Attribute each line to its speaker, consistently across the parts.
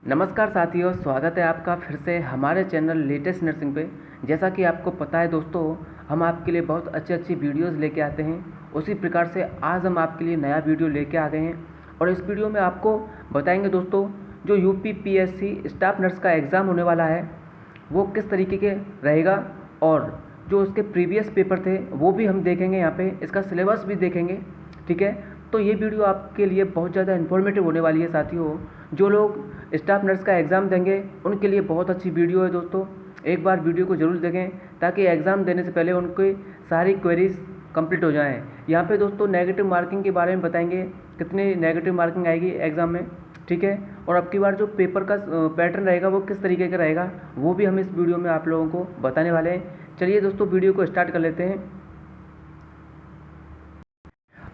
Speaker 1: नमस्कार साथियों, स्वागत है आपका फिर से हमारे चैनल लेटेस्ट नर्सिंग पे। जैसा कि आपको पता है दोस्तों, हम आपके लिए बहुत अच्छी अच्छी वीडियोस लेके आते हैं। उसी प्रकार से आज हम आपके लिए नया वीडियो लेके आ गए हैं और इस वीडियो में आपको बताएंगे दोस्तों, जो यूपीपीएससी स्टाफ नर्स का एग्ज़ाम होने वाला है वो किस तरीके के रहेगा और जो उसके प्रीवियस पेपर थे वो भी हम देखेंगे। यहाँ पे इसका सिलेबस भी देखेंगे, ठीक है। तो ये वीडियो आपके लिए बहुत ज़्यादा इन्फॉर्मेटिव होने वाली है साथियों। जो लोग स्टाफ नर्स का एग्ज़ाम देंगे उनके लिए बहुत अच्छी वीडियो है दोस्तों। एक बार वीडियो को ज़रूर देखें ताकि एग्ज़ाम देने से पहले उनकी सारी क्वेरीज कंप्लीट हो जाएं। यहाँ पे दोस्तों नेगेटिव मार्किंग के बारे में बताएंगे, कितनी नेगेटिव मार्किंग आएगी एग्ज़ाम में, ठीक है। और अब की बार जो पेपर का पैटर्न रहेगा वो किस तरीके का रहेगा वो भी हम इस वीडियो में आप लोगों को बताने वाले हैं। चलिए दोस्तों वीडियो को स्टार्ट कर लेते हैं।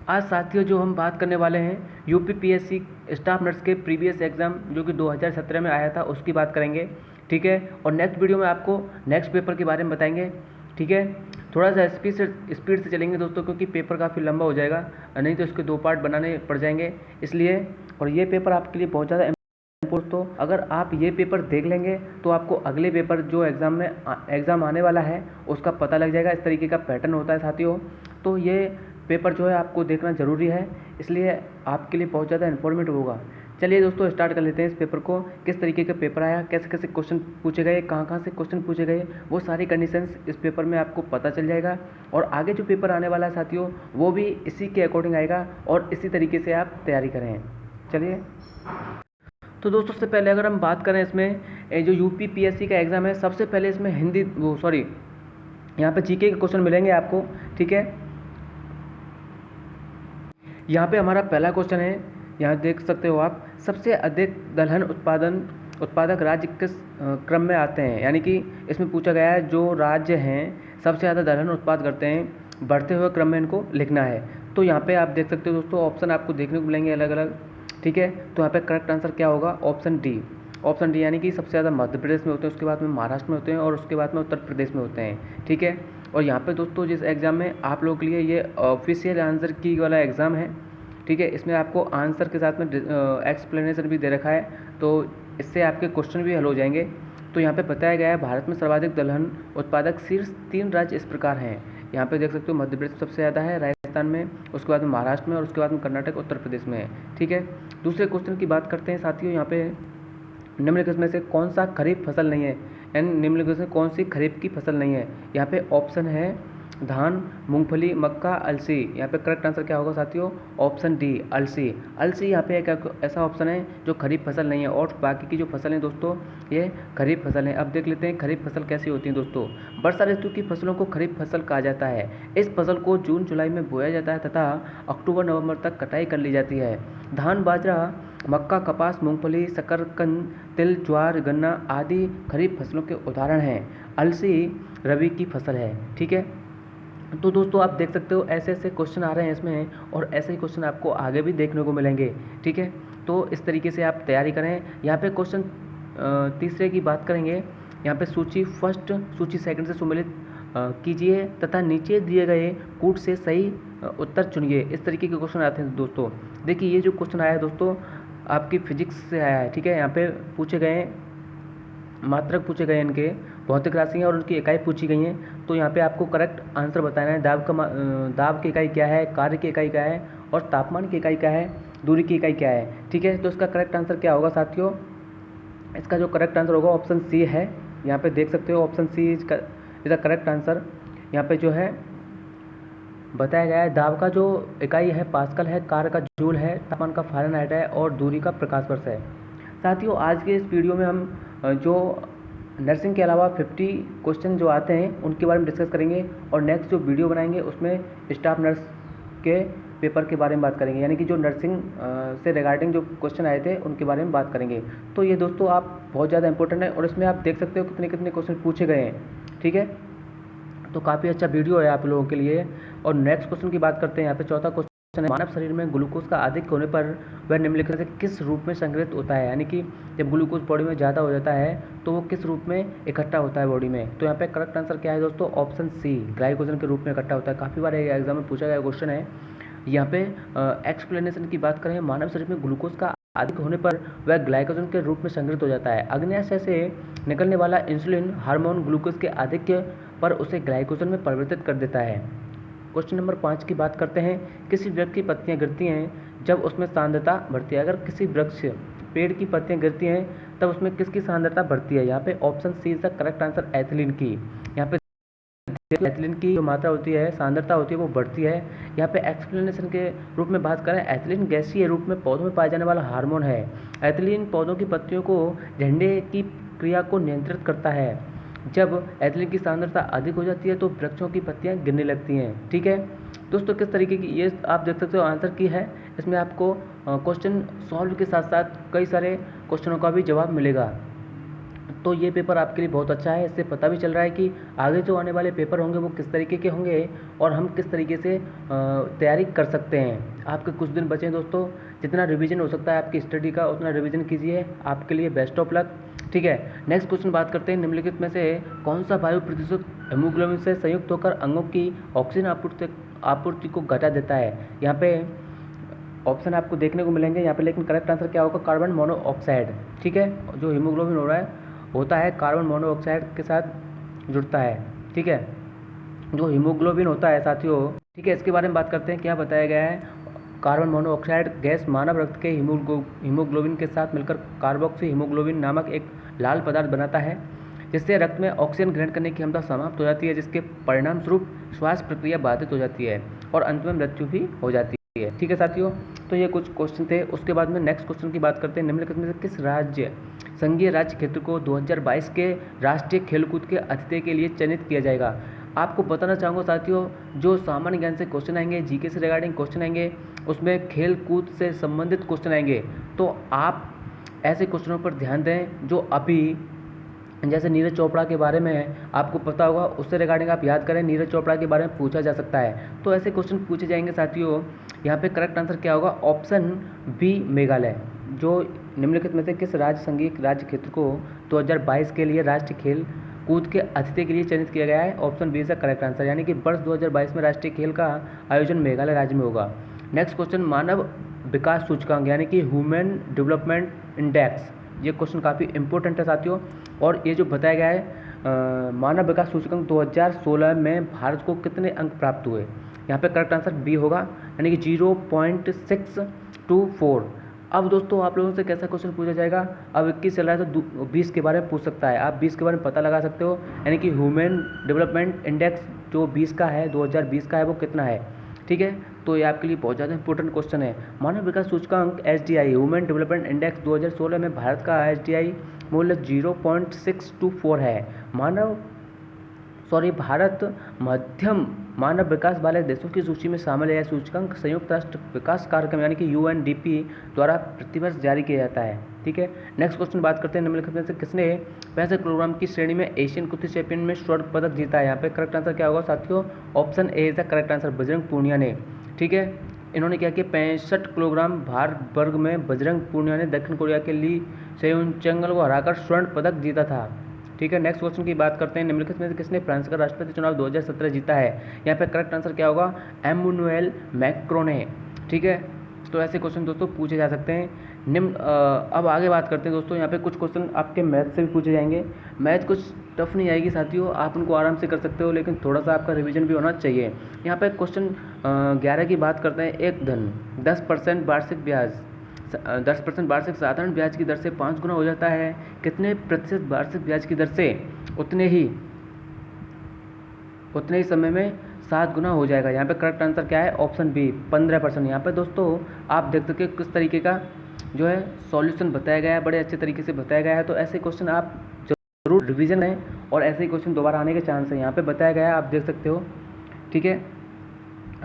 Speaker 1: आज साथियों जो हम बात करने वाले हैं यूपीपीएससी स्टाफ नर्स के प्रीवियस एग्ज़ाम जो कि 2017 में आया था उसकी बात करेंगे, ठीक है। और नेक्स्ट वीडियो में आपको नेक्स्ट पेपर के बारे में बताएंगे, ठीक है। थोड़ा सा स्पीड से चलेंगे दोस्तों, क्योंकि पेपर काफ़ी लंबा हो जाएगा, नहीं तो इसके 2 पार्ट बनाने पड़ जाएंगे इसलिए। और ये पेपर आपके लिए बहुत ज़्यादा दोस्तों, अगर आप ये पेपर देख लेंगे तो आपको अगले पेपर जो एग्ज़ाम आने वाला है उसका पता लग जाएगा। इस तरीके का पैटर्न होता है साथियों। तो ये पेपर जो है आपको देखना ज़रूरी है, इसलिए आपके लिए बहुत ज़्यादा इन्फॉर्मेटिव होगा। चलिए दोस्तों स्टार्ट कर लेते हैं इस पेपर को। किस तरीके का पेपर आया, कैसे कैसे क्वेश्चन पूछे गए, कहाँ कहाँ से क्वेश्चन पूछे गए, वो सारी कंडीशंस इस पेपर में आपको पता चल जाएगा। और आगे जो पेपर आने वाला है साथियों वो भी इसी के अकॉर्डिंग आएगा और इसी तरीके से आप तैयारी करें। चलिए तो दोस्तों सबसे पहले अगर हम बात करें इसमें जो यूपीपीएससी का एग्ज़ाम है, सबसे पहले इसमें यहाँ पे जीके के क्वेश्चन मिलेंगे आपको, ठीक है। यहाँ पे हमारा पहला क्वेश्चन है, यहाँ देख सकते हो आप, सबसे अधिक दलहन उत्पादक राज्य किस क्रम में आते हैं। यानी कि इसमें पूछा गया है जो राज्य हैं सबसे ज़्यादा दलहन उत्पाद करते हैं, बढ़ते हुए क्रम में इनको लिखना है। तो यहाँ पे आप देख सकते हो दोस्तों ऑप्शन आपको देखने को मिलेंगे अलग अलग, ठीक है। तो यहाँ पे करेक्ट आंसर क्या होगा, ऑप्शन डी। ऑप्शन डी यानी कि सबसे ज़्यादा मध्य प्रदेश में होते हैं, उसके बाद में महाराष्ट्र में होते हैं और उसके बाद में उत्तर प्रदेश में होते हैं, ठीक है। और यहाँ पे दोस्तों जिस एग्ज़ाम में आप लोगों के लिए ये ऑफिशियल आंसर की वाला एग्ज़ाम है, ठीक है, इसमें आपको आंसर के साथ में एक्सप्लेनेशन भी दे रखा है, तो इससे आपके क्वेश्चन भी हल हो जाएंगे। तो यहाँ पे बताया गया है भारत में सर्वाधिक दलहन उत्पादक शीर्ष 3 राज्य इस प्रकार हैं। यहाँ पे देख सकते हो मध्य प्रदेश सबसे ज़्यादा है, राजस्थान में, उसके बाद में महाराष्ट्र में और उसके बाद में कर्नाटक उत्तर प्रदेश में है, ठीक है। दूसरे क्वेश्चन की बात करते हैं साथियों। यहाँ पे निम्नलिखित में से कौन सा खरीफ फसल नहीं है, यानी निम्नलिखित में कौन सी खरीफ की फसल नहीं है। यहाँ पे ऑप्शन है धान, मूंगफली, मक्का, अलसी। यहाँ पे करेक्ट आंसर क्या होगा साथियों, ऑप्शन डी, अलसी। अलसी यहाँ पे एक ऐसा ऑप्शन है जो खरीफ फसल नहीं है और बाकी की जो फसल हैं दोस्तों ये खरीफ फसल है। अब देख लेते हैं खरीफ फसल कैसी होती है दोस्तों। वर्षा ऋतु की फसलों को खरीफ फसल कहा जाता है। इस फसल को जून जुलाई में बोया जाता है तथा अक्टूबर नवंबर तक कटाई कर ली जाती है। धान, बाजरा, मक्का, कपास, मूंगफली, शकरकंद, तिल, ज्वार, गन्ना आदि खरीफ फसलों के उदाहरण हैं। अलसी रबी की फसल है, ठीक है। तो दोस्तों आप देख सकते हो ऐसे ऐसे क्वेश्चन आ रहे हैं इसमें और ऐसे ही क्वेश्चन आपको आगे भी देखने को मिलेंगे, ठीक है। तो इस तरीके से आप तैयारी करें। यहाँ पे क्वेश्चन तीसरे की बात करेंगे। यहाँ पे सूची फर्स्ट, सूची सेकंड से सम्मिलित कीजिए तथा नीचे दिए गए कूट से सही उत्तर चुनिए। इस तरीके के क्वेश्चन आते हैं दोस्तों। देखिए ये जो क्वेश्चन आया है दोस्तों आपकी फिजिक्स से आया है, ठीक है। यहाँ पे पूछे गए मात्रक पूछे गए, इनके भौतिक राशि हैं और उनकी इकाई पूछी गई हैं। तो यहाँ पे आपको करेक्ट आंसर बताना है। दाब की इकाई क्या है, कार्य की इकाई क्या है और तापमान की इकाई क्या है, दूरी की इकाई क्या है, ठीक है। तो इसका करेक्ट आंसर क्या होगा साथियों, इसका जो करेक्ट आंसर होगा ऑप्शन सी है। यहाँ पे देख सकते हो option C is the correct answer. यहाँ पे जो है बताया गया है दाब का जो इकाई है पास्कल है, कार्य का जूल है, तापमान का फ़ारेनहाइट है और दूरी का प्रकाश वर्ष है। साथियों आज के इस वीडियो में हम जो नर्सिंग के अलावा 50 क्वेश्चन जो आते हैं उनके बारे में डिस्कस करेंगे और नेक्स्ट जो वीडियो बनाएंगे उसमें स्टाफ नर्स के पेपर के बारे में बात करेंगे, यानी कि जो नर्सिंग से रिगार्डिंग जो क्वेश्चन आए थे उनके बारे में बात करेंगे। तो ये दोस्तों आप बहुत ज़्यादा इंपॉर्टेंट है और इसमें आप देख सकते हो कितने कितने क्वेश्चन पूछे गए हैं, ठीक है। तो काफ़ी अच्छा वीडियो है आप लोगों के लिए। और नेक्स्ट क्वेश्चन की बात करते हैं। यहाँ पे चौथा क्वेश्चन है, मानव शरीर में ग्लूकोज का अधिक होने पर वह निम्नलिखित से किस रूप में संग्रहित होता है। यानी कि जब ग्लूकोज बॉडी में ज़्यादा हो जाता है तो वो किस रूप में इकट्ठा होता है बॉडी में। तो यहाँ पे करेक्ट आंसर क्या है दोस्तों, ऑप्शन सी, ग्लाइकोजन के रूप में इकट्ठा होता है। काफ़ी बार एग्जाम में पूछा गया क्वेश्चन है। यहाँ पे एक्सप्लेनेशन की बात करें, मानव शरीर में ग्लूकोज का अधिक होने पर वह ग्लाइकोजन के रूप में संग्रहित हो जाता है। अग्न्याशय से निकलने वाला इंसुलिन हार्मोन ग्लूकोज के आधिक्य पर उसे ग्लाइकोजन में परिवर्तित कर देता है। क्वेश्चन नंबर 5 की बात करते हैं। किसी वृक्ष की पत्तियां गिरती हैं जब उसमें सांद्रता बढ़ती है। अगर किसी वृक्ष पेड़ की पत्तियां गिरती हैं तब उसमें किसकी सांद्रता बढ़ती है? यहाँ पे option C is the correct answer, ethylene की। यहाँ पे एथिलीन की जो मात्रा होती है, सांद्रता होती है, वो बढ़ती है। यहाँ पे एक्सप्लेनेशन के रूप में बात करें, एथिलीन गैसीय रूप में पौधों में पाया जाने वाला हार्मोन है। एथिलीन पौधों की पत्तियों को झंडे की क्रिया को नियंत्रित करता है। जब एथिलीन की सांद्रता अधिक हो जाती है तो वृक्षों की पत्तियां गिरने लगती हैं। ठीक है दोस्तों, किस तरीके की ये आप देख सकते हो आंसर की है। इसमें आपको क्वेश्चन सॉल्व के साथ साथ कई सारे क्वेश्चनों का भी जवाब मिलेगा। तो ये पेपर आपके लिए बहुत अच्छा है। इससे पता भी चल रहा है कि आगे जो आने वाले पेपर होंगे वो किस तरीके के होंगे और हम किस तरीके से तैयारी कर सकते हैं। आपके कुछ दिन बचे हैं दोस्तों, जितना रिवीजन हो सकता है आपकी स्टडी का उतना रिवीजन कीजिए। आपके लिए बेस्ट ऑफ लक। ठीक है, नेक्स्ट क्वेश्चन बात करते हैं। निम्नलिखित में से कौन सा वायु प्रतिशत हीमोग्लोबिन से संयुक्त होकर अंगों की ऑक्सीजन आपूर्ति को घटा देता है? यहाँ पे ऑप्शन आपको देखने को मिलेंगे यहाँ पे, लेकिन करेक्ट आंसर क्या होगा? Carbon monoxide. ठीक है, जो हीमोग्लोबिन होता है कार्बन मोनोऑक्साइड के साथ जुड़ता है। ठीक है, जो हीमोग्लोबिन होता है साथियों, ठीक है, इसके बारे में बात करते हैं। क्या बताया गया है? कार्बन मोनोऑक्साइड गैस मानव रक्त के हीमोग्लोबिन के साथ मिलकर कार्बोक्सी हीमोग्लोबिन नामक एक लाल पदार्थ बनाता है, जिससे रक्त में ऑक्सीजन ग्रहण करने की क्षमता समाप्त हो जाती है, जिसके परिणाम स्वरूप श्वास प्रक्रिया बाधित हो जाती है और अंत में मृत्यु भी हो जाती है। ठीक है साथियों, तो ये कुछ क्वेश्चन थे। उसके बाद में नेक्स्ट क्वेश्चन की बात करते हैं। निम्नलिखित में से किस संघीय राज्य क्षेत्र को 2022 के राष्ट्रीय खेलकूद के अतिथि के लिए चयनित किया जाएगा? आपको बताना चाहूँगा साथियों, जो सामान्य ज्ञान से क्वेश्चन आएंगे, जीके से रिगार्डिंग क्वेश्चन आएंगे, उसमें खेल कूद से संबंधित क्वेश्चन आएंगे, तो आप ऐसे क्वेश्चनों पर ध्यान दें जो अभी, जैसे नीरज चोपड़ा के बारे में आपको पता होगा, उससे रिगार्डिंग आप याद करें, नीरज चोपड़ा के बारे में पूछा जा सकता है। तो ऐसे क्वेश्चन पूछे जाएंगे साथियों। यहाँ पे करेक्ट आंसर क्या होगा? Option B Meghalaya. जो निम्नलिखित में से किस संघीय राज्य क्षेत्र को 2022 के लिए राष्ट्रीय खेल कूद के अतिथि के लिए चयनित किया गया है? Option B is the correct answer, यानी कि वर्ष 2022 में राष्ट्रीय खेल का आयोजन मेघालय राज्य में होगा। नेक्स्ट क्वेश्चन, मानव विकास सूचकांक यानी कि ह्यूमन डेवलपमेंट इंडेक्स, ये क्वेश्चन काफ़ी इंपॉर्टेंट है साथियों। और ये जो बताया गया है मानव विकास सूचकांक 2016 में भारत को कितने अंक प्राप्त हुए? यहाँ पे करेक्ट आंसर बी होगा, यानी कि 0.624। अब दोस्तों आप लोगों से कैसा क्वेश्चन पूछा जाएगा? अब 21 चल रहा है तो 20 के बारे में पूछ सकता है। आप 20 के बारे में पता लगा सकते हो, यानी कि ह्यूमन डेवलपमेंट इंडेक्स जो 20 का है, 2020 का है, वो कितना है? ठीक है, तो ये आपके लिए बहुत ज़्यादा इंपॉर्टेंट क्वेश्चन है। मानव विकास सूचकांक SDI ह्यूमन डेवलपमेंट इंडेक्स 2016 में भारत का SDI मूल्य 0.624 है। भारत मध्यम मानव विकास वाले देशों की सूची में शामिल है। यह सूचकांक संयुक्त राष्ट्र विकास कार्यक्रम यानी कि UNDP द्वारा प्रतिवर्ष जारी किया जाता है। ठीक है, नेक्स्ट क्वेश्चन बात करते हैं। निम्नलिखित में से किसने 65 किलोग्राम की श्रेणी में एशियन कुश्ती चैंपियन में स्वर्ण पदक जीता है? यहाँ पे करेक्ट आंसर क्या होगा साथियों? Option A is the correct answer, Bajrang Punia ने। ठीक है, इन्होंने क्या किया? 65 किलोग्राम भार वर्ग में बजरंग पूनिया ने दक्षिण कोरिया के ली सेयोनचंगल को हराकर स्वर्ण पदक जीता था। ठीक है, नेक्स्ट क्वेश्चन की बात करते हैं। निम्नलिखित में से किसने फ्रांस का राष्ट्रपति चुनाव 2017 जीता है? यहाँ पे करेक्ट आंसर क्या होगा? एमुनुएल मैक्रों ने। ठीक है, तो ऐसे क्वेश्चन दोस्तों पूछे जा सकते हैं। अब आगे बात करते हैं दोस्तों। यहाँ पे कुछ क्वेश्चन आपके मैथ से भी पूछे जाएंगे। मैथ कुछ टफ नहीं आएगी साथियों, आप उनको आराम से कर सकते हो, लेकिन थोड़ा सा आपका रिवीजन भी होना चाहिए। यहाँ पे क्वेश्चन 11 की बात करते हैं। एक धन 10% वार्षिक ब्याज 10% वार्षिक साधारण ब्याज की दर से 5 गुना हो जाता है, कितने प्रतिशत वार्षिक ब्याज की दर से उतने ही समय में 7 गुना हो जाएगा? यहाँ पे करेक्ट आंसर क्या है? Option B 15%। यहाँ पे दोस्तों आप देख सकते हो किस तरीके का जो है सॉल्यूशन बताया गया है, बड़े अच्छे तरीके से बताया गया है। तो ऐसे क्वेश्चन आप जरूर रिवीजन है और ऐसे ही क्वेश्चन दोबारा आने के चांस है। यहाँ पे बताया गया है, आप देख सकते हो। ठीक है,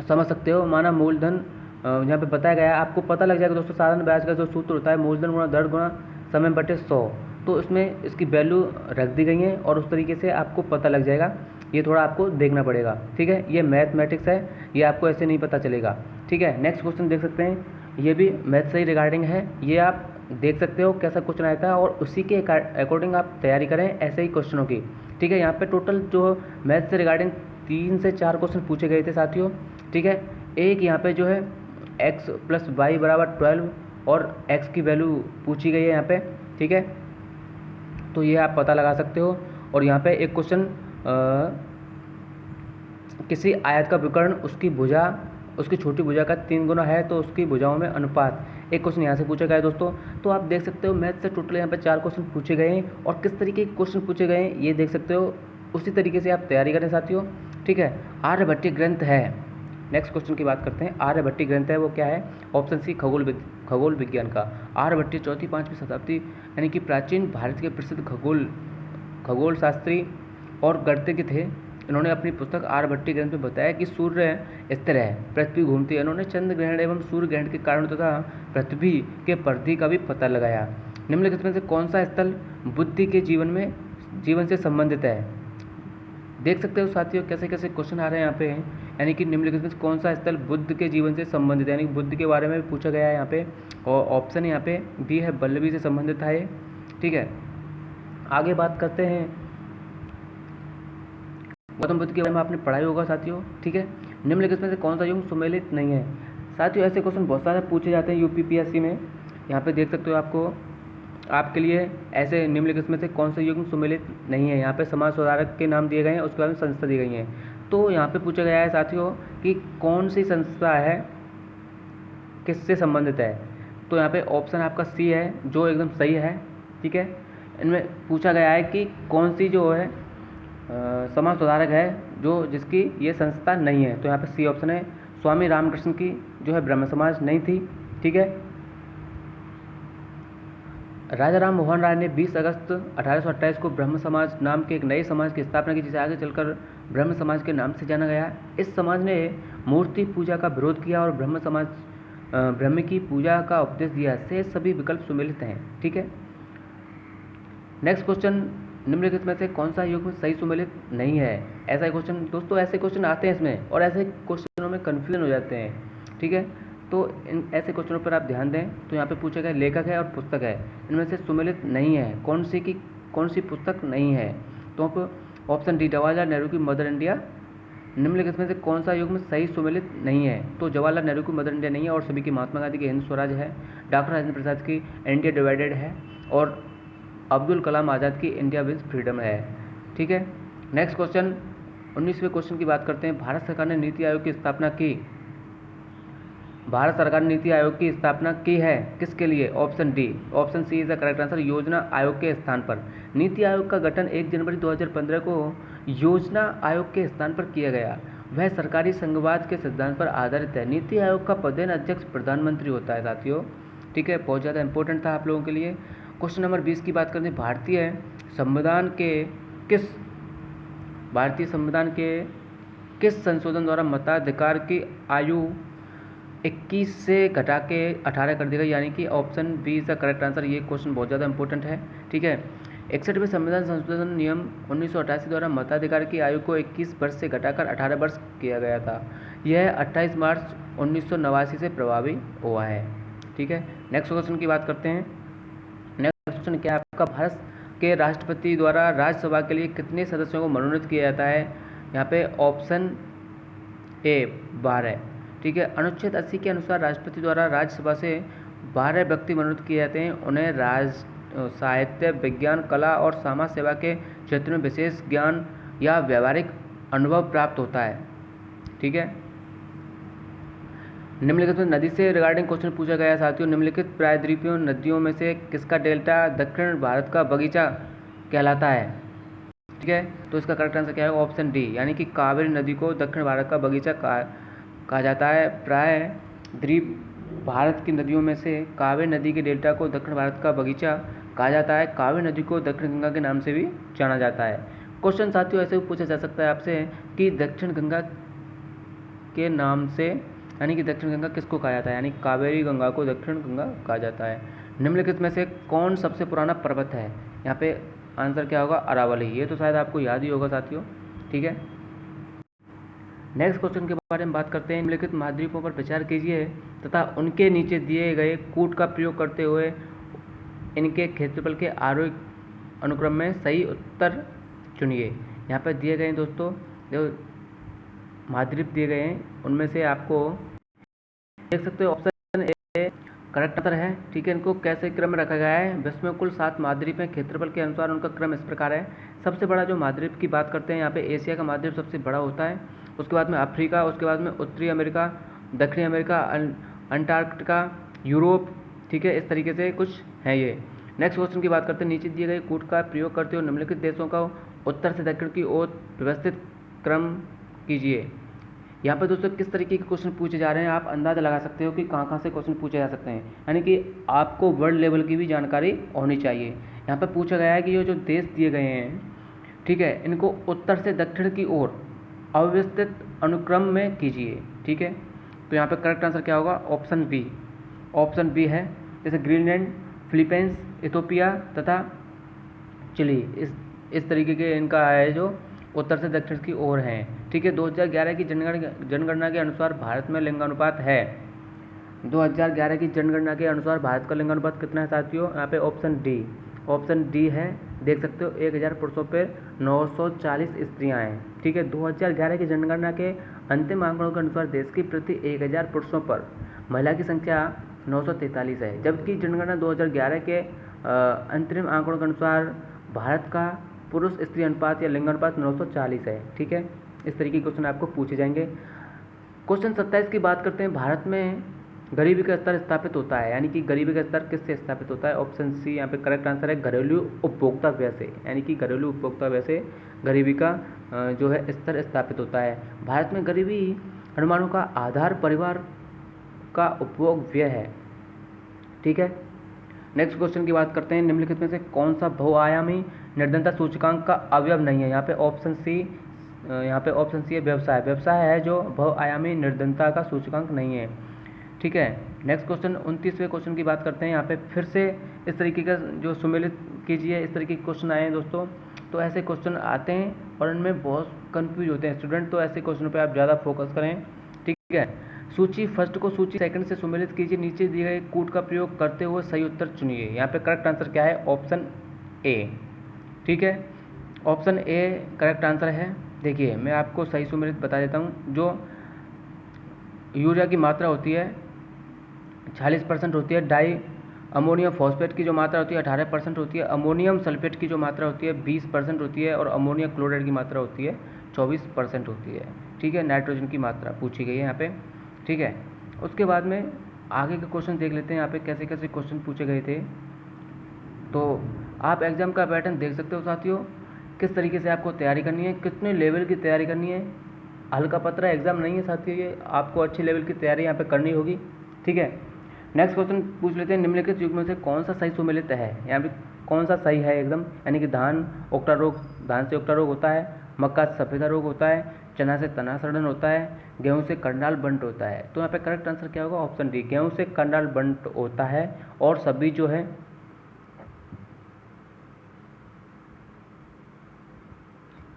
Speaker 1: समझ सकते हो। माना मूलधन यहाँ पे बताया गया है, आपको पता लग जाएगा दोस्तों। साधारण ब्याज का जो सूत्र होता है मूलधन गुणा दर गुणा समय बटे 100, तो इसमें इसकी वैल्यू रख दी गई है और उस तरीके से आपको पता लग जाएगा। ये थोड़ा आपको देखना पड़ेगा। ठीक है, ये मैथमेटिक्स है, ये आपको ऐसे नहीं पता चलेगा। ठीक है, नेक्स्ट क्वेश्चन देख सकते हैं, ये भी मैथ से ही रिगार्डिंग है। ये आप देख सकते हो कैसा क्वेश्चन आया था और उसी के अकॉर्डिंग आप तैयारी करें ऐसे ही क्वेश्चनों की। ठीक है, यहाँ पे टोटल जो मैथ से रिगार्डिंग 3 से 4 क्वेश्चन पूछे गए थे साथियों। ठीक है, एक यहाँ पे जो है x + y = 12 और x की वैल्यू पूछी गई है यहाँ पे, ठीक है। तो ये आप पता लगा सकते हो। और यहाँ पे एक क्वेश्चन, किसी आयत का विकर्ण उसकी भुजा उसकी छोटी भुजा का 3 गुना है तो उसकी भुजाओं में अनुपात, एक क्वेश्चन यहाँ से पूछा गया है दोस्तों। तो आप देख सकते हो मैथ से टोटल यहाँ पे 4 क्वेश्चन पूछे गए हैं, और किस तरीके के क्वेश्चन पूछे गए हैं ये देख सकते हो। उसी तरीके से आप तैयारी करें साथियों, ठीक है। आर्यभट्टीय ग्रंथ है, नेक्स्ट क्वेश्चन की बात करते हैं। आर्यभट्टीय ग्रंथ है वो क्या है? ऑप्शन सी खगोल विज्ञान का। आर्यभट्टीय 4वीं-5वीं शताब्दी यानी कि प्राचीन भारत के प्रसिद्ध खगोल शास्त्री और गणितज्ञ थे। इन्होंने अपनी पुस्तक आर्यभट्टीय ग्रंथ में बताया कि सूर्य स्थिर है, पृथ्वी घूमती है। इन्होंने चंद्र ग्रहण एवं सूर्य ग्रहण के कारण तथा पृथ्वी के परिधि का भी पता लगाया। निम्नलिखित में से कौन सा स्थल बुद्ध के जीवन से संबंधित है? देख सकते हो साथियों कैसे कैसे क्वेश्चन आ रहे हैं यहाँ पे, यानी कि निम्नलिखित में से कौन सा स्थल बुद्ध के जीवन से संबंधित है, यानी कि बुद्ध के बारे में पूछा गया है यहाँ पे। और ऑप्शन यहाँ पे बी है, बल्लभी से संबंधित था ये, ठीक है। आगे बात करते हैं, गौतम बुद्ध के बारे में आपने पढ़ाई होगा साथियों, ठीक है। निम्नलिखित में से कौन सा युग सुमेलित नहीं है? साथियों ऐसे क्वेश्चन बहुत सारे पूछे जाते हैं यूपीपीएससी में। यहाँ पे देख सकते हो आपके लिए ऐसे निम्नलिखित में से कौन सा युग सुमेलित नहीं है। यहाँ पे समाज सुधारक के नाम दिए गए हैं, उसके बाद में संस्था दी गई है। तो यहाँ पे पूछा गया है साथियों कि कौन सी संस्था है, किससे संबंधित है। तो यहाँ पे ऑप्शन आपका सी है जो एकदम सही है, ठीक है। इनमें पूछा गया है कि कौन सी जो है समाज सुधारक है जिसकी ये संस्था नहीं है। तो यहाँ पे सी ऑप्शन है। स्वामी रामकृष्ण की जो है ब्रह्म समाज नहीं थी, ठीक है। राजा राम मोहन राय ने 20 अगस्त 1828 को ब्रह्म समाज नाम के एक नए समाज की स्थापना की, जिसे आगे चलकर ब्रह्म समाज के नाम से जाना गया। इस समाज ने मूर्ति पूजा का विरोध किया और ब्रह्म की पूजा का उपदेश दिया। से सभी विकल्प सुमेलित हैं, ठीक है। नेक्स्ट क्वेश्चन, निम्नलिखित में से कौन सा युग में सही सुमेलित नहीं है? ऐसा क्वेश्चन दोस्तों, ऐसे क्वेश्चन आते हैं इसमें, और ऐसे क्वेश्चनों में कन्फ्यूजन हो जाते हैं, ठीक है। तो इन ऐसे क्वेश्चनों पर आप ध्यान दें। तो यहाँ पे पूछा गया लेखक है और पुस्तक है, इनमें से सुमेलित नहीं है, कौन सी पुस्तक नहीं है? तो आप ऑप्शन डी, जवाहरलाल नेहरू की मदर इंडिया। निम्नलिखित में से कौन सा युग में सही सुमेलित नहीं है? तो जवाहरलाल नेहरू की मदर इंडिया नहीं है, और सभी की महात्मा गांधी की हिंद स्वराज है, डॉक्टर राजेंद्र प्रसाद की इंडिया डिवाइडेड है, और अब्दुल कलाम आज़ाद की इंडिया विंस फ्रीडम है, ठीक है। नेक्स्ट क्वेश्चन, 19वें क्वेश्चन की बात करते हैं। भारत सरकार ने नीति आयोग की स्थापना की है किसके लिए? Option D, option C is the correct answer, योजना आयोग के स्थान पर। नीति आयोग का गठन 1 जनवरी 2015 को योजना आयोग के स्थान पर किया गया। वह सरकारी संघवाद के सिद्धांत पर आधारित है। नीति आयोग का प्रधान अध्यक्ष प्रधानमंत्री होता है साथियों, ठीक है। बहुत ज़्यादा इंपॉर्टेंट था आप लोगों के लिए। क्वेश्चन नंबर 20 की बात करते हैं। भारतीय संविधान के किस संशोधन द्वारा मताधिकार की आयु 21 से घटा के 18 कर दी गई, यानी कि option B is the correct answer. ये क्वेश्चन बहुत ज़्यादा इंपॉर्टेंट है, ठीक है। 61वें संविधान संशोधन नियम 1988 द्वारा मताधिकार की आयु को 21 वर्ष से घटाकर 18 वर्ष किया गया था। यह 28 मार्च 1989 से प्रभावी हुआ है, ठीक है। नेक्स्ट क्वेश्चन की बात करते हैं। नेक्स्ट क्वेश्चन क्या है आपका? भारत के राष्ट्रपति द्वारा राज्यसभा के लिए कितने सदस्यों को मनोनीत किया जाता है? यहाँ पे ऑप्शन ए 12, ठीक है। अनुच्छेद 80 के अनुसार राष्ट्रपति द्वारा राज्यसभा से 12 व्यक्ति मनोनीत किए जाते हैं। उन्हें साहित्य, विज्ञान, कला और समाज सेवा के क्षेत्र में विशेष ज्ञान या व्यावहारिक अनुभव प्राप्त होता है, ठीक है। निम्नलिखित में नदी से रिगार्डिंग क्वेश्चन पूछा गया है साथियों। निम्नलिखित प्रायद्वीपीय नदियों में से किसका डेल्टा दक्षिण भारत का बगीचा कहलाता है, ठीक है। तो इसका करेक्ट आंसर क्या है? ऑप्शन डी, यानी कि कावेरी नदी को दक्षिण भारत का बगीचा कहा जाता है। प्रायद्वीप भारत की नदियों में से कावेरी नदी के डेल्टा को दक्षिण भारत का बगीचा कहा जाता है। कावेरी नदी को दक्षिण गंगा के नाम से भी जाना जाता है। क्वेश्चन साथियों ऐसे भी पूछा जा सकता है आपसे कि दक्षिण गंगा के नाम से, यानी कि दक्षिण गंगा किसको कहा जाता है, यानी कावेरी गंगा को दक्षिण गंगा कहा जाता है। निम्नलिखित में से कौन सबसे पुराना पर्वत है? यहाँ पे आंसर क्या होगा? अरावली। ये तो शायद आपको याद ही होगा साथियों, ठीक है। नेक्स्ट क्वेश्चन के बारे में बात करते हैं। निम्नलिखित महाद्वीपों पर विचार कीजिए तथा उनके नीचे दिए गए कूट का प्रयोग करते हुए इनके क्षेत्रफल के आरोही अनुक्रम में सही उत्तर चुनिए। यहाँ पर दिए गए दोस्तों जो महाद्वीप दिए गए हैं उनमें से आपको देख सकते हो ऑप्शन ए करेक्ट आंसर है। ठीक है, इनको कैसे क्रम में रखा गया है? विश्व में कुल 7 महाद्वीप हैं, क्षेत्रफल के अनुसार उनका क्रम इस प्रकार है। सबसे बड़ा जो महाद्वीप की बात करते हैं यहाँ पे एशिया का महाद्वीप सबसे बड़ा होता है, उसके बाद में अफ्रीका, उसके बाद में उत्तरी अमेरिका, दक्षिणी अमेरिका, अंटार्कटिका, यूरोप। ठीक है, इस तरीके से कुछ है ये। नेक्स्ट क्वेश्चन की बात करते हैं, नीचे दिए गए कूट का प्रयोग करते हुए निम्नलिखित देशों का उत्तर से दक्षिण की ओर व्यवस्थित क्रम कीजिए। यहाँ पर दोस्तों किस तरीके के क्वेश्चन पूछे जा रहे हैं आप अंदाजा लगा सकते हो कि कहाँ कहाँ से क्वेश्चन पूछे जा सकते हैं, यानी कि आपको वर्ल्ड लेवल की भी जानकारी होनी चाहिए। यहाँ पर पूछा गया है कि ये जो देश दिए गए हैं, ठीक है, इनको उत्तर से दक्षिण की ओर अव्यवस्थित अनुक्रम में कीजिए। ठीक है, तो यहाँ पर करेक्ट आंसर क्या होगा? Option B. ऑप्शन बी है, जैसे ग्रीनलैंड, फिलीपींस, इथोपिया तथा चिली, इस तरीके के इनका है जो उत्तर से दक्षिण की ओर हैं। ठीक है, 2011 की जनगणना के अनुसार भारत में लिंगानुपात है। 2011 की जनगणना के अनुसार भारत का लिंगानुपात कितना है साथियों? यहाँ पे ऑप्शन डी है, देख सकते हो 1000 पुरुषों पर 940 स्त्रियां हैं। ठीक है, 2011 की जनगणना के अंतिम आंकड़ों के अनुसार देश की प्रति 1000 पुरुषों पर महिला की संख्या 943 है, जबकि जनगणना 2011 के अंतरिम आंकड़ों के अनुसार भारत का पुरुष स्त्री अनुपात या लिंगानुपात 940 है। ठीक है, इस तरीके के क्वेश्चन आपको पूछे जाएंगे। क्वेश्चन 27 की बात करते हैं, भारत में गरीबी का स्तर स्थापित होता है, यानी कि गरीबी का स्तर किससे स्थापित होता है? ऑप्शन सी यहाँ पे करेक्ट आंसर है, घरेलू उपभोक्ता व्यय से, यानी कि घरेलू उपभोक्ता व्यय से गरीबी का जो है स्तर स्थापित होता है। भारत में गरीबी अनुमानों का आधार परिवार का उपभोग व्यय है। ठीक है, नेक्स्ट क्वेश्चन की बात करते हैं, निम्नलिखित में से कौन सा बहुआयामी निर्धनता सूचकांक का अवयव नहीं है? यहाँ पे ऑप्शन सी है, व्यवसाय। व्यवसाय है जो बहुआयामी निर्धनता का सूचकांक नहीं है। ठीक है, नेक्स्ट क्वेश्चन 29वें क्वेश्चन की बात करते हैं। यहाँ पे फिर से इस तरीके का जो सुमेलित कीजिए, इस तरीके के क्वेश्चन आए हैं दोस्तों, तो ऐसे क्वेश्चन आते हैं और इनमें बहुत कंफ्यूज होते हैं स्टूडेंट, तो ऐसे क्वेश्चन पर आप ज़्यादा फोकस करें। ठीक है, सूची फर्स्ट को सूची सेकंड से सुमेलित कीजिए, नीचे दिए गए कूट का प्रयोग करते हुए सही उत्तर चुनिए। यहाँ पे करेक्ट आंसर क्या है? Option A. ठीक है, ऑप्शन ए करेक्ट आंसर है। देखिए मैं आपको सही सुमेलित बता देता हूँ। जो यूरिया की मात्रा होती है 40% होती है, डाई अमोनियम फॉस्फेट की जो मात्रा होती है 18% होती है, अमोनियम सल्फेट की जो मात्रा होती है 20% होती है, और अमोनियम क्लोराइड की मात्रा होती है 24% होती है। ठीक है, नाइट्रोजन की मात्रा पूछी गई है यहाँ पे। ठीक है, उसके बाद में आगे के क्वेश्चन देख लेते हैं, यहाँ पे कैसे कैसे क्वेश्चन पूछे गए थे। तो आप एग्ज़ाम का पैटर्न देख सकते हो साथियों, किस तरीके से आपको तैयारी करनी है, कितने लेवल की तैयारी करनी है। हल्का पतला एग्ज़ाम नहीं है साथियों, ये आपको अच्छी लेवल की तैयारी यहाँ पे करनी होगी। ठीक है, नेक्स्ट क्वेश्चन पूछ लेते हैं, निम्नलिखित युग में से कौन सा सही सुमेलित है? यहाँ पे कौन सा सही है एकदम, यानी कि धान से ओक्टा रोग होता है, मक्का से सफ़ेदा रोग होता है, चना से तना सड़न होता है, गेहूं से कंडाल बंट होता है। तो यहाँ पे करेक्ट आंसर क्या होगा? ऑप्शन डी, गेहूं से कंडाल बंट होता है। और सभी जो है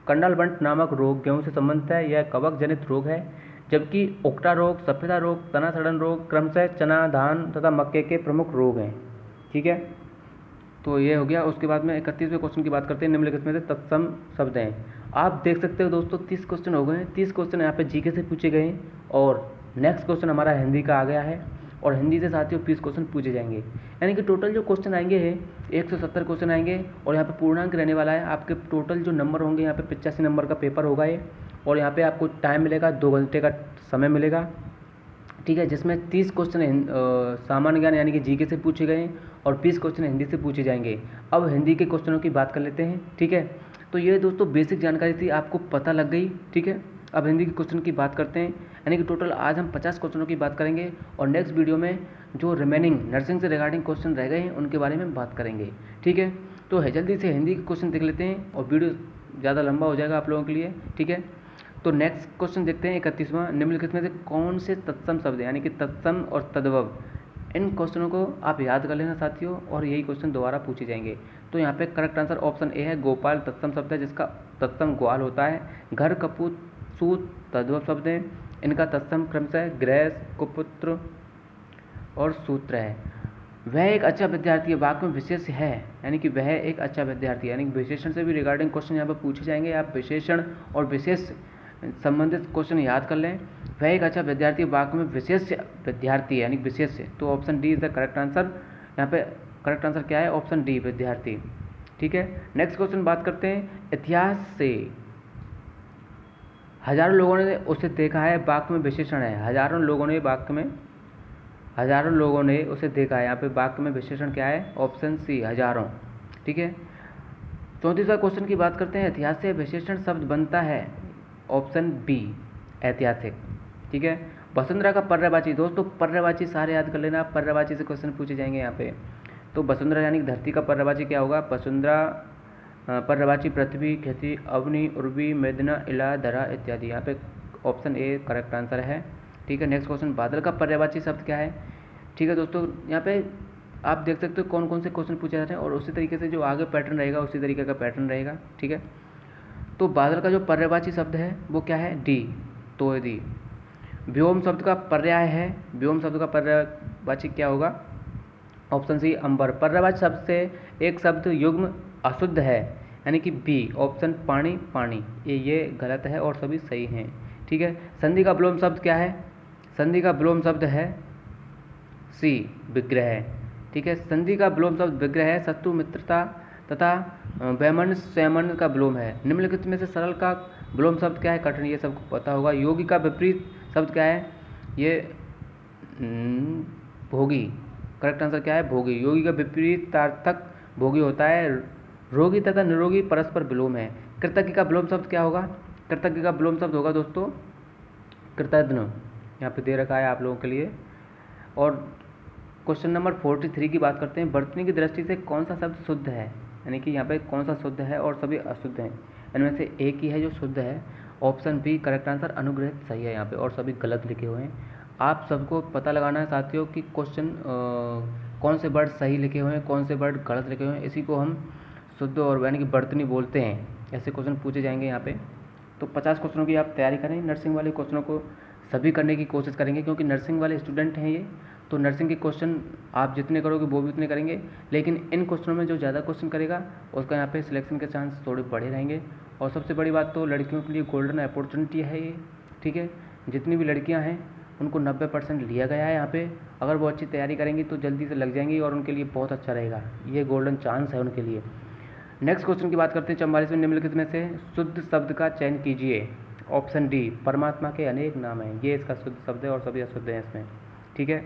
Speaker 1: कंडाल बंट नामक रोग गेहूं से संबंधित है, यह कवक जनित रोग है, जबकि ओक्टा रोग, सफ़ेदा रोग, तना सड़न रोग क्रमशः चना, धान तथा मक्के के प्रमुख रोग हैं। ठीक है, तो ये हो गया। उसके बाद में 31वें क्वेश्चन की बात करते हैं, निम्नलिखित में से तत्सम शब्द हैं। आप देख सकते हो दोस्तों 30 क्वेश्चन हो गए हैं, 30 क्वेश्चन यहाँ पे जीके से पूछे गए हैं, और नेक्स्ट क्वेश्चन हमारा हिंदी का आ गया है, और हिंदी से साथियों 20 क्वेश्चन पूछे जाएंगे, यानी कि टोटल जो क्वेश्चन आएंगे है 170 क्वेश्चन आएंगे, और यहाँ पे पूर्णांक रहने वाला है। आपके टोटल जो नंबर होंगे यहाँ पे 85 नंबर का पेपर होगा ये, और यहाँ पे आपको टाइम मिलेगा 2 घंटे का समय मिलेगा। ठीक है, जिसमें 30 क्वेश्चन सामान्य ज्ञान यानी कि जीके से पूछे गए हैं, और 20 क्वेश्चन हिंदी से पूछे जाएंगे। अब हिंदी के क्वेश्चनों की बात कर लेते हैं। ठीक है, तो ये दोस्तों बेसिक जानकारी थी, आपको पता लग गई। ठीक है, अब हिंदी के क्वेश्चन की बात करते हैं, यानी कि टोटल आज हम 50 क्वेश्चनों की बात करेंगे, और नेक्स्ट वीडियो में जो रिमेनिंग नर्सिंग से रिगार्डिंग क्वेश्चन रह गए हैं उनके बारे में बात करेंगे। ठीक है, तो जल्दी से हिंदी के क्वेश्चन देख लेते हैं, और वीडियो ज़्यादा लंबा हो जाएगा आप लोगों के लिए। ठीक है, तो नेक्स्ट क्वेश्चन देखते हैं 31वां, निम्नलिखित में से कौन से तत्सम शब्द यानी कि तत्सम और तद्भव, इन क्वेश्चनों को आप याद कर लेना साथियों, और यही क्वेश्चन दोबारा पूछे जाएंगे। तो यहाँ पे करेक्ट आंसर ऑप्शन ए है, गोपाल तत्सम शब्द है, जिसका तत्सम ग्वाल होता है। घर, कपूत, सूत तद्भव शब्द हैं, इनका तत्सम क्रमशः गृह, कुपुत्र और सूत्र है। वह एक अच्छा विद्यार्थी है, वाक्य में विशेष है, यानी कि वह एक अच्छा विद्यार्थी है, यानी कि विशेषण से भी रिगार्डिंग क्वेश्चन यहाँ पर पूछे जाएंगे। आप विशेषण और विशेष संबंधित क्वेश्चन याद कर लें। वह एक अच्छा विद्यार्थी वाक्य में विशेष विद्यार्थी है, यानी विशेष, तो option D is the correct answer. यहाँ पे करेक्ट आंसर क्या है? ऑप्शन डी, विद्यार्थी। ठीक है, नेक्स्ट क्वेश्चन बात करते हैं। इतिहास से हजारों लोगों ने उसे देखा है, वाक्य में विशेषण है। हजारों लोगों ने उसे देखा है। यहाँ पे वाक्य में विशेषण क्या है? ऑप्शन सी, हजारों। ठीक है, 34वां क्वेश्चन की बात करते हैं। इतिहास से विशेषण शब्द बनता है, ऑप्शन बी, ऐतिहासिक। ठीक है, वसुंधरा का पर्यायवाची, दोस्तों पर्यायवाची सारे याद कर लेना, पर्यायवाची से क्वेश्चन पूछे जाएंगे यहाँ पे। तो वसुंधरा यानी धरती का पर्यायवाची क्या होगा? वसुंधरा पर्यायवाची पृथ्वी, खेती, अवनी, उर्वी, मेदना, इला, धरा इत्यादि। यहाँ पे ऑप्शन ए करेक्ट आंसर है। ठीक है, नेक्स्ट क्वेश्चन। बादल का पर्यायवाची शब्द क्या है? ठीक है दोस्तों, यहाँ पे आप देख सकते हो कौन कौन से क्वेश्चन पूछे जाते हैं, और उसी तरीके से जो आगे पैटर्न रहेगा उसी तरीके का पैटर्न रहेगा। ठीक है, तो बादल का जो पर्यायवाची शब्द है वो क्या है? डी, तोयदी। व्योम शब्द का पर्याय है, व्योम शब्द का पर्यायवाची क्या होगा? ऑप्शन सी, अंबर। पर्यायवाची शब्द से एक शब्द युग्म अशुद्ध है, यानी कि बी, ऑप्शन पानी, पानी। ये गलत है और सभी सही हैं। ठीक है, संधि का विलोम शब्द क्या है? संधि का विलोम शब्द है सी, विग्रह। ठीक है, संधि का विलोम शब्द विग्रह है। शत्रु, मित्रता तथा वैमन, स्वयं का विलोम है। निम्नलिखित में से सरल का विलोम शब्द क्या है? कठिन, ये सबको पता होगा। योगी का विपरीत शब्द क्या है? ये भोगी। करेक्ट आंसर क्या है? भोगी। योगी का विपरीतार्थक भोगी होता है। रोगी तथा निरोगी परस्पर विलोम है। कृतज्ञ का विलोम शब्द क्या होगा? कृतज्ञ का विलोम शब्द होगा दोस्तों कृतज्ञ। यहाँ पे दे रखा है आप लोगों के लिए। और क्वेश्चन नंबर 43 की बात करते हैं। वर्तनी की दृष्टि से कौन सा शब्द शुद्ध है, यानी कि यहाँ पे कौन सा शुद्ध है और सभी अशुद्ध हैं? इनमें से एक ही है जो शुद्ध है, ऑप्शन बी करेक्ट आंसर, अनुग्रहित सही है यहाँ पे, और सभी गलत लिखे हुए हैं। आप सबको पता लगाना है साथियों कि क्वेश्चन कौन से वर्ड सही लिखे हुए हैं, कौन से वर्ड गलत लिखे हुए हैं। इसी को हम शुद्ध और यानी कि वर्तनी बोलते हैं। ऐसे क्वेश्चन पूछे जाएंगे यहाँ पे। तो 50 क्वेश्चनों की आप तैयारी करें। नर्सिंग वाले क्वेश्चनों को सभी करने की कोशिश करेंगे, क्योंकि नर्सिंग वाले स्टूडेंट हैं ये, तो नर्सिंग के क्वेश्चन आप जितने करोगे वो भी उतने करेंगे। लेकिन इन क्वेश्चनों में जो ज़्यादा क्वेश्चन करेगा उसका यहाँ पे सिलेक्शन के चांस थोड़े बढ़े रहेंगे। और सबसे बड़ी बात तो लड़कियों के लिए गोल्डन अपॉर्चुनिटी है ये। ठीक है, जितनी भी लड़कियाँ हैं उनको 90% लिया गया है यहाँ पे। अगर वो अच्छी तैयारी करेंगी तो जल्दी से लग जाएंगी और उनके लिए बहुत अच्छा रहेगा, ये गोल्डन चांस है उनके लिए। नेक्स्ट क्वेश्चन की बात करते हैं। 44वें निम्नलिखित में से शुद्ध शब्द का चयन कीजिए। ऑप्शन डी, परमात्मा के अनेक नाम हैं, ये इसका शुद्ध शब्द है और सभी अशुद्ध हैं इसमें। ठीक है,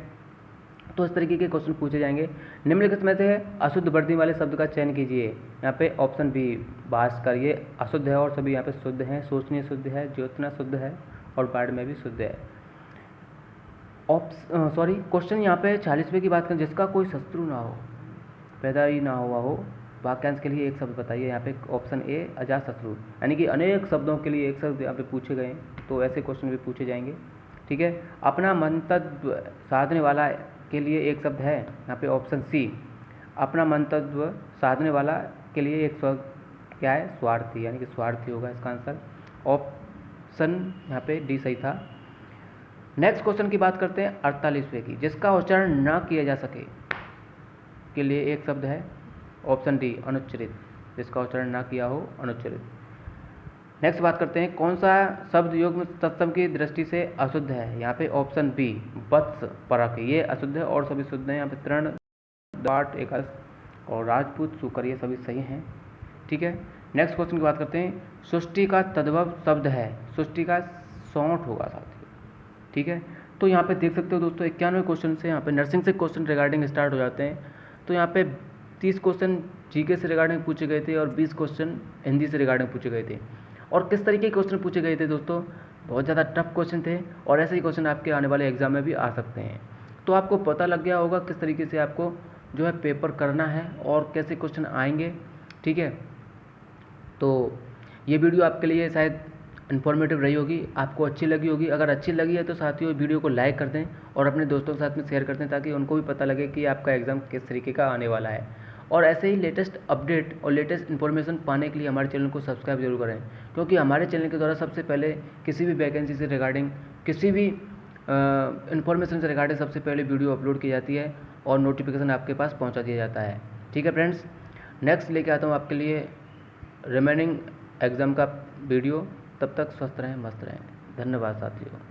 Speaker 1: तो इस तरीके के क्वेश्चन पूछे जाएंगे। निम्नलिखित में से अशुद्ध वर्तनी वाले शब्द का चयन कीजिए। यहाँ पे ऑप्शन बी, भास्कर, ये अशुद्ध है और सभी यहाँ पे शुद्ध हैं। शोचनीय शुद्ध है, ज्योतना शुद्ध है और बाढ़ में भी शुद्ध है। क्वेश्चन यहाँ पे 46वें की बात करें। जिसका कोई शत्रु ना हो, पैदा ही ना हुआ हो, वाक्यांश के लिए एक शब्द बताइए। यहाँ पे ऑप्शन ए, अजातशत्रु, यानी कि अनेक शब्दों के लिए एक शब्द यहाँ पे पूछे गए, तो ऐसे क्वेश्चन भी पूछे जाएंगे। ठीक है, अपना मंतव्य साधने वाला के लिए एक शब्द है, यहाँ पे ऑप्शन सी, अपना मंतव्य साधने वाला के लिए एक शब्द क्या है? स्वार्थी, यानी कि स्वार्थी होगा इसका आंसर। ऑप्शन यहाँ पे डी सही था। नेक्स्ट क्वेश्चन की बात करते हैं 48वें की। जिसका उच्चारण ना किया जा सके के लिए एक शब्द है, ऑप्शन डी, अनुच्चरित, जिसका उच्चारण ना किया हो, अनुच्चरित। नेक्स्ट बात करते हैं। कौन सा शब्द युग्म तत्सम की दृष्टि से अशुद्ध है? यहाँ पे ऑप्शन बी, वत्स, परख, ये अशुद्ध है और सभी शुद्ध हैं। यहाँ पे तृण, दाट, एकादश और राजपूत, शुकर, ये सभी सही हैं। ठीक है, नेक्स्ट क्वेश्चन की बात करते हैं। सृष्टि का तद्भव शब्द है, सृष्टि का सौंठ होगा साथियों। ठीक है, तो यहाँ पे देख सकते हो दोस्तों 91 क्वेश्चन से यहाँ पे नर्सिंग से क्वेश्चन रिगार्डिंग स्टार्ट हो जाते हैं। तो यहाँ पे 30 क्वेश्चन जीके से रिगार्डिंग पूछे गए थे और 20 क्वेश्चन हिंदी से रिगार्डिंग पूछे गए थे। और किस तरीके के क्वेश्चन पूछे गए थे दोस्तों? बहुत ज़्यादा टफ क्वेश्चन थे, और ऐसे ही क्वेश्चन आपके आने वाले एग्जाम में भी आ सकते हैं। तो आपको पता लग गया होगा किस तरीके से आपको जो है पेपर करना है और कैसे क्वेश्चन आएंगे। ठीक है, तो ये वीडियो आपके लिए शायद इन्फॉर्मेटिव रही होगी, आपको अच्छी लगी होगी। अगर अच्छी लगी है तो साथियों वीडियो को लाइक कर दें और अपने दोस्तों के साथ में शेयर कर दें, ताकि उनको भी पता लगे कि आपका एग्ज़ाम किस तरीके का आने वाला है। और ऐसे ही लेटेस्ट अपडेट और लेटेस्ट इन्फॉर्मेशन पाने के लिए हमारे चैनल को सब्सक्राइब जरूर करें, क्योंकि हमारे चैनल के द्वारा सबसे पहले किसी भी वैकेंसी से रिगार्डिंग, किसी भी इन्फॉर्मेशन से रिगार्डिंग सबसे पहले वीडियो अपलोड की जाती है और नोटिफिकेशन आपके पास पहुँचा दिया जाता है। ठीक है फ्रेंड्स, नेक्स्ट लेके आता हूँ आपके लिए रिमेनिंग एग्ज़ाम का वीडियो। तब तक स्वस्थ रहें, मस्त रहें। धन्यवाद साथियों।